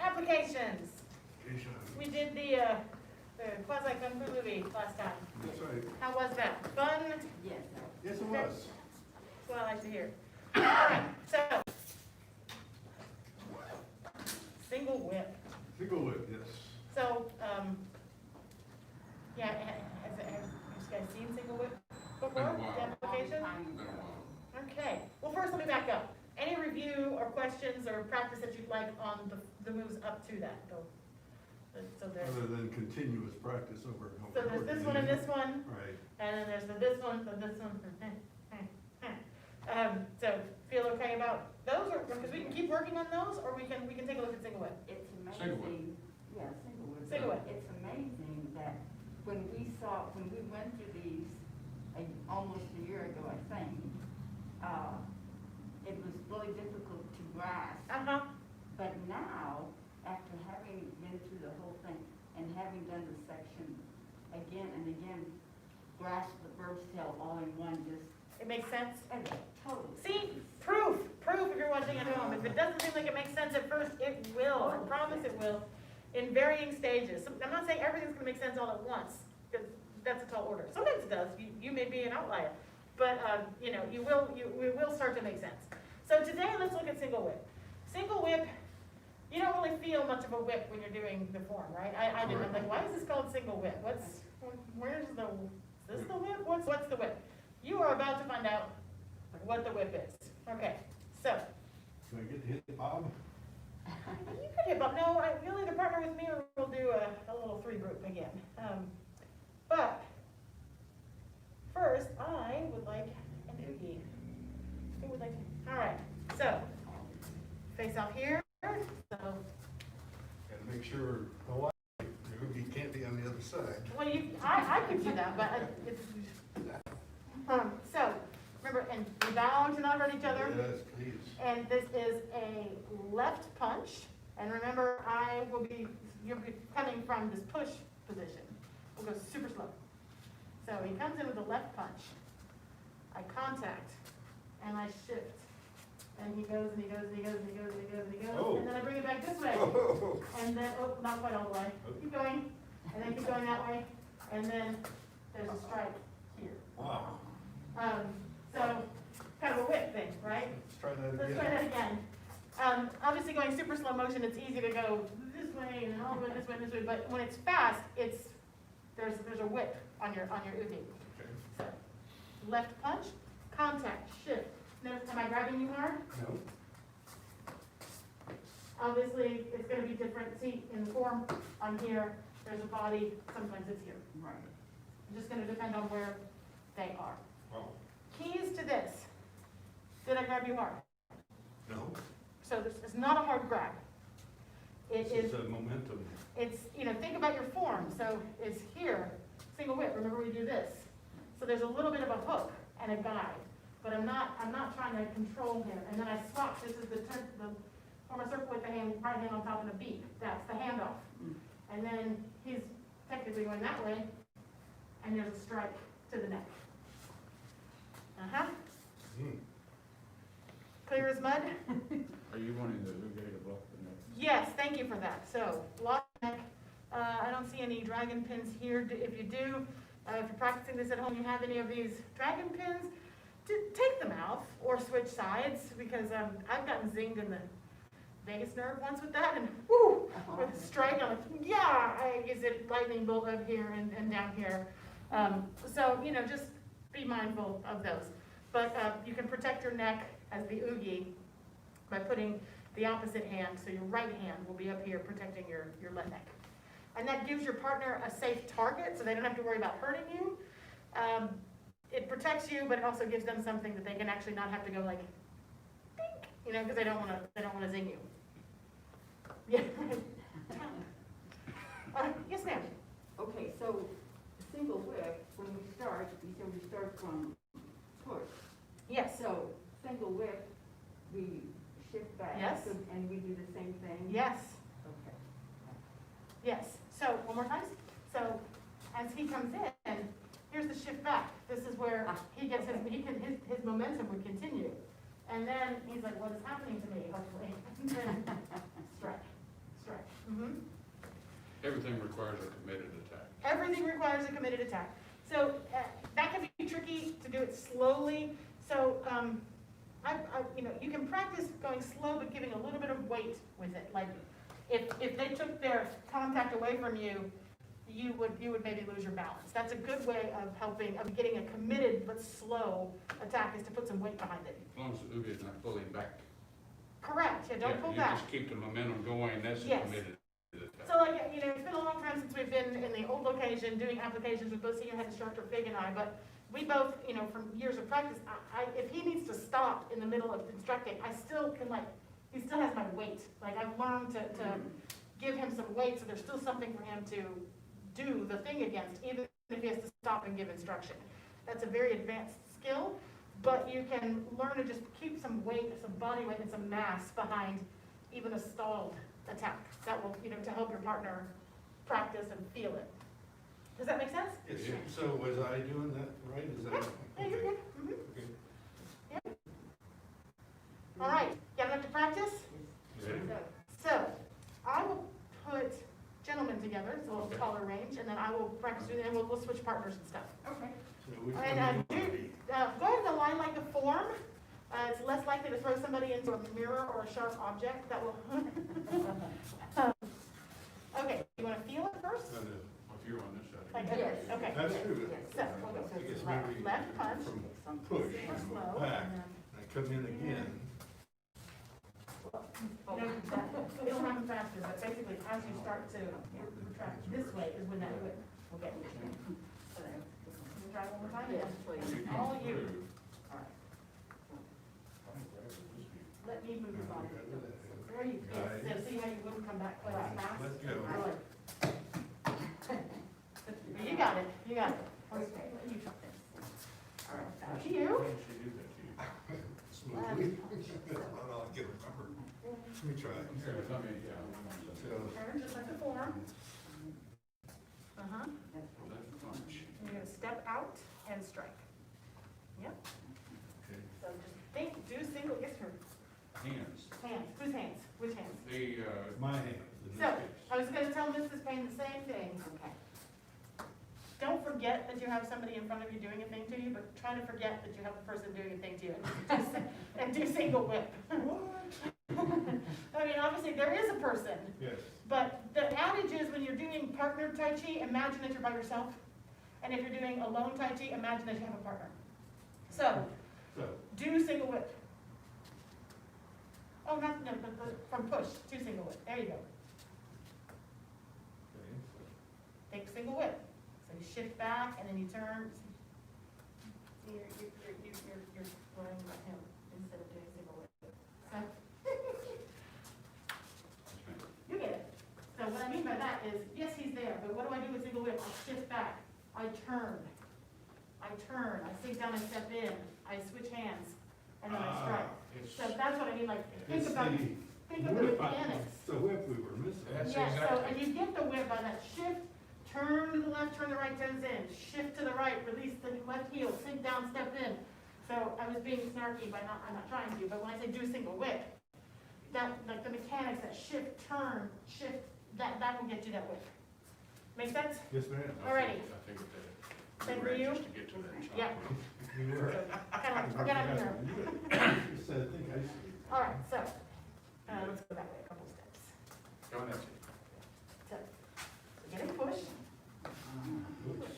Applications. We did the quasi kung fu movie last time. That's right. How was that? Fun? Yes. Yes, it was. That's what I like to hear. All right, so single whip. Single whip, yes. So, yeah, have you guys seen single whip before? The application? Okay. Well, first let me back up. Any review or questions or practice that you'd like on the moves up to that? So there's, Other than continuous practice over and over. so there's this one and this one, Right. and then there's this one, this one. So feel okay about those, or because we can keep working on those, or we can take a look at single whip. It's Single whip. amazing, yeah, single whip. Single whip. It's amazing that when we went through these almost a year ago, I think, it was really difficult to grasp. But now, after having been through the whole thing and having done the section again and again, grasp the verbs tail all in one, just, It makes sense. totally. See, proof if you're watching at home. If it doesn't seem like it makes sense at first, it will. I promise it will, in varying stages. I'm not saying everything's going to make sense all at once, because that's a tall order. Sometimes it does. You may be an outlier, but you know, it will start to make sense. So today, let's look at single whip. Single whip. You don't really feel much of a whip when you're doing the form, right? I didn't. I'm like, why is this called single whip? Where's the? Is this the whip? What's the whip? You are about to find out what the whip is. Okay, so. Can I get to hit the bob? You could hit bump. No, you'll either partner with me or we'll do a little three group again. But first, I would like an oogie. Who would like? All right. So face off here. So. Gotta make sure he can't be on the other side. Well, I could do that, but it's. So remember, and we bow to not hurt each other. Yes, please. And this is a left punch. And remember, you'll be coming from this push position. We'll go super slow. So he comes in with a left punch. I contact, and I shift. And he goes, and he goes, and he goes, and he goes, and he goes, and he goes. Oh. And then I bring it back this way. Oh. And then, not quite all the way. Keep going. And then keep going that way. And then there's a strike here. Wow. So kind of a whip thing, right? Let's try that again. Let's try that again. Obviously going super slow motion, it's easy to go this way and all the way this way and this way, but when it's fast, there's a whip on your oogie. Okay. So left punch, contact, shift. Notice, am I grabbing you hard? No. Obviously, it's going to be different. See, in the form on here, there's a body. Sometimes it's here. Right. It's just going to depend on where they are. Wow. Keys to this. Did I grab you hard? No. So this is not a hard grab. It This is, is momentum. it's, think about your form. So it's here, single whip. Remember we do this. So there's a little bit of a hook and a guide, but I'm not trying to control him. And then I swap. This is the form a circle with the right hand on top of the beat. That's the handoff. And then he's technically going that way, and there's a strike to the neck. Clear as mud? Are you wanting the oogie to block the neck? Yes, thank you for that. So, block neck. I don't see any dragon pins here. If you do, if you're practicing this at home, you have any of these dragon pins, take them out or switch sides, because I've gotten zinged in the vagus nerve once with that, and whoo, with a strike, I'm like, yeah, is it lightning bolt up here and down here. So, just be mindful of those. But you can protect your neck as the oogie by putting the opposite hand, so your right hand will be up here protecting your left neck. And that gives your partner a safe target, so they don't have to worry about hurting you. It protects you, but it also gives them something that they can actually not have to go like, dink, because they don't want to zing you. Yeah. Yes, ma'am. Okay, so single whip, when we start, you said we start from push. Yes. So single whip, we shift back. Yes. And we do the same thing? Yes. Okay. Yes. So one more time. So as he comes in, here's the shift back. This is where he gets his momentum would continue. And then he's like, what is happening to me? Hopefully. And then strike. Mhm. Everything requires a committed attack. Everything requires a committed attack. So that can be tricky to do it slowly. So you can practice going slow but giving a little bit of weight with it. Like if they took their contact away from you, you would maybe lose your balance. That's a good way of getting a committed but slow attack, is to put some weight behind it. As long as the uge is not pulling back. Correct. Yeah, don't pull back. You just keep the momentum going, that's a Yes. committed attack. So it's been a long time since we've been in the old location doing applications with both senior head instructor Fig and I, but we both, from years of practice, if he needs to stop in the middle of instructing, I still can he still has my weight. Like I've learned to give him some weight, so there's still something for him to do the thing against, even if he has to stop and give instruction. That's a very advanced skill, but you can learn to just keep some weight, some body weight, and some mass behind even a stalled attack. That will, to help your partner practice and feel it. Does that make sense? Yes, so was I doing that right? Is that? Yeah, you're good. Mhm. Okay. Yep. All right, got enough to practice? Ready? So, I will put gentlemen together, so we'll Okay. color range, and then I will practice, and we'll switch partners and stuff. Okay. So which And one do you want to be? go ahead and align like a form. It's less likely to throw somebody into a mirror or a sharp object that will. Okay, you want to feel it first? No, no. If you're on this side. Like, Yes. okay. That's Yes, true. yes. So, we'll go I guess left, maybe left punch, from push super and slow, back, and then. I come in again. It'll happen faster, but basically as you start to retract this way is when that will get. Try one more time? Yes, please. All you. Through. All right. Let me move your body. There you go. So see how you wouldn't come back quite as fast? Let's go. Good. You got it, you got it. Okay, you try this. All right, back to you. Why did she do that to you? Smoothly. I'll get it covered. Let me try. Here, tell me, So, Turn just like a form. Uh-huh. left punch. And you're gonna step out and strike. Yep. okay. So just think, do single, yes, sir. Hands. Hands, whose hands? Which hands? The, My hands in this So, case. I was gonna tell Mrs. Payne the same thing. Okay. Don't forget that you have somebody in front of you doing a thing to you, but try to forget that you have a person doing a thing to you. And do single whip. I mean, obviously, there is a person, Yes. but the adage is when you're doing partner Tai Chi, imagine that you're by yourself. And if you're doing alone Tai Chi, imagine that you have a partner. So, So, do single whip. Oh, no, from push to single whip. There you go. okay. Take single whip. So you shift back and then you turn. See, you're learning about him instead of doing single whip. So, you get it. So what I mean by that is, yes, he's there, but what do I do with single whip? I shift back. I turn. I sink down and step in. I switch hands. And then I strike. So that's what I mean, like, think It's about the whip. mechanics. The whip we were missing. That's Yeah, so, exactly. and you get the whip by that shift, turn to the left, turn the right, toes in, shift to the right, release the left heel, sink down, step in. So I was being snarky by I'm not trying to, but when I say do single whip, that, like the mechanics, that shift, turn, shift, that will get you that whip. Make sense? Yes, ma'am. Alrighty. I think that. Same for you? Just to get to that shot. Yeah. You were. Kind of, we're gonna, You said, I think I see. all right, so, let's go that way a couple steps. Go on, that's it. So, get a push. Oops.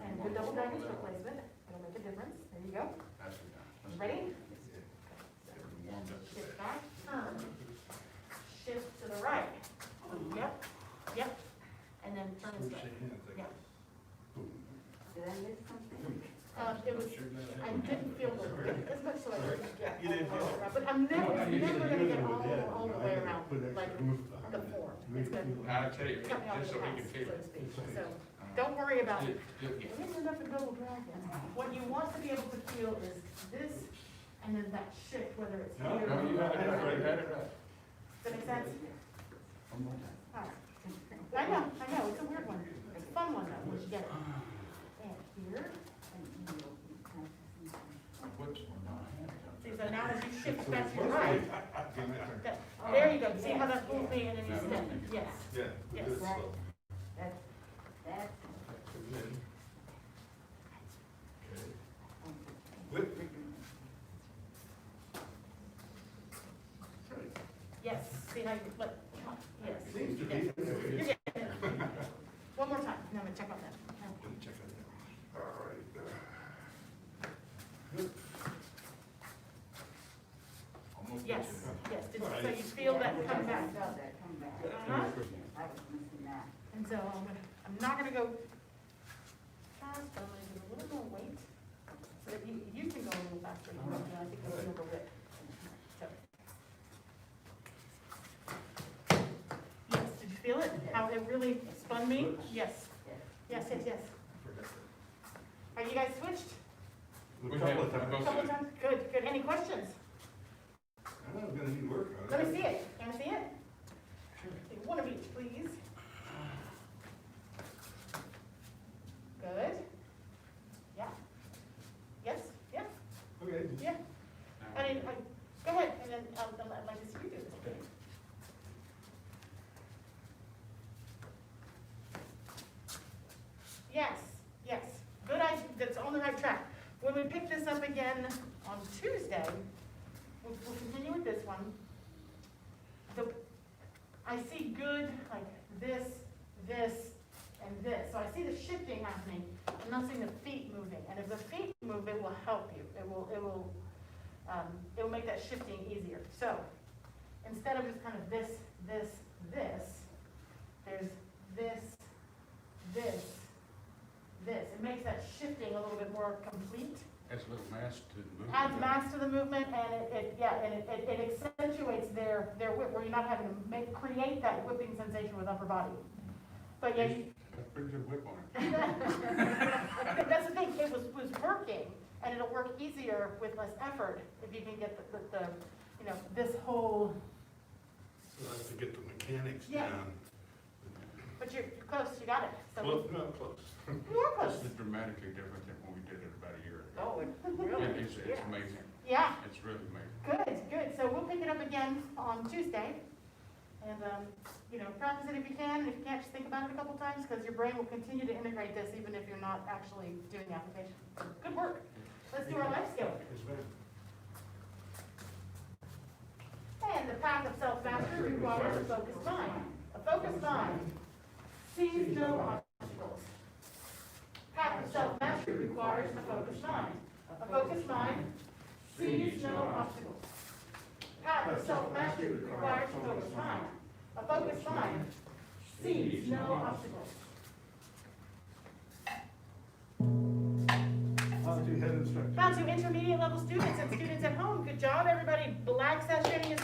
And good double dragon stroke placement, it'll make a difference. There you go. That's it. That's it. Ready? Get them warmed up to Shift that. back, turn, shift to the right. Yep, and then turn and Switch strike. the hands, I Yeah. guess. Boom. Did I miss something? It was, I didn't feel the whip as much, so I didn't get You didn't all the way feel it? around. But I'm never gonna get all the way around, Put extra like oomph behind the it. form. Make It's it good. feel- I tell you, Cut me off just the so we pass, can feel so to it. speak. It's So, okay. don't worry about it. It- It isn't enough to double dragon. What you want to be able to feel is this, and then that shift, whether it's No, here. No, you or had it right, you had it right. Does that make sense? One more time. All right. I know, it's a weird one. It's a fun one though, once you get it. And here, Whoops. see, so now as you shift back to your right, Give me a turn. that, There you go, see how that pulls me and then you step, yes. Yeah. Yes. Good Right. slow. That's, And then, okay. Whip. Right. Yes, see how you, look, yes. Seems to be. You're good. One more time, and I'm gonna check on that. Let me check on that. All right. Good. Almost Yes, got you. yes, so you feel that come back. I felt that come back. Uh-huh. I was missing that. And so I'm not gonna go fast, but I'm gonna do a little more weight, so that you can go a little faster. You know, I think that's over whip. So. Yes, did you feel it? How it really spun me? Yes, yes, yes, yes. Are you guys switched? A couple of times. A couple times? Good, good. Any questions? I know I'm gonna need work on it. Let me see it. Can I see it? Okay, one of each, please. Good. Yeah. Yes, yeah, Okay. yeah. I mean, go ahead, and then I'd like to see you do this, please. Yes, yes. Good idea. That's on the right track. When we pick this up again on Tuesday, we'll continue with this one. I see good, like this, this, and this. So I see the shifting happening. I'm not seeing the feet moving. And if the feet move, it will help you. It will make that shifting easier. So instead of just kind of this, this, this, there's this, this, this. It makes that shifting a little bit more complete. Adds a little mass to the movement. Adds mass to the movement, and it accentuates their whip, where you're not having to create that whipping sensation with upper body. But yeah, Got a pretty good whip on it. that's the thing, it was working, and it'll work easier with less effort if you can get the this whole, So I have to get the mechanics Yeah. down. but you're close, you got it. So Well, not close. you are close. This is dramatically different than when we did it about a year ago. Oh, And it's Yeah. amazing. Yeah. It's really amazing. Good, good. So we'll pick it up again on Tuesday. And, practice it if you can. If you can't, just think about it a couple times, because your brain will continue to integrate this even if you're not actually doing the application. So, good work. Let's do our life skill. Yes, ma'am. And the path of self-mastery requires a focused mind. A focused mind sees no obstacles. Path of self-mastery requires a focused mind. A focused mind sees no obstacles. Path of self-mastery requires a focused mind. A focused mind sees no obstacles. How to head instructor. Now to intermediate level students and students at home, good job, everybody. Black session is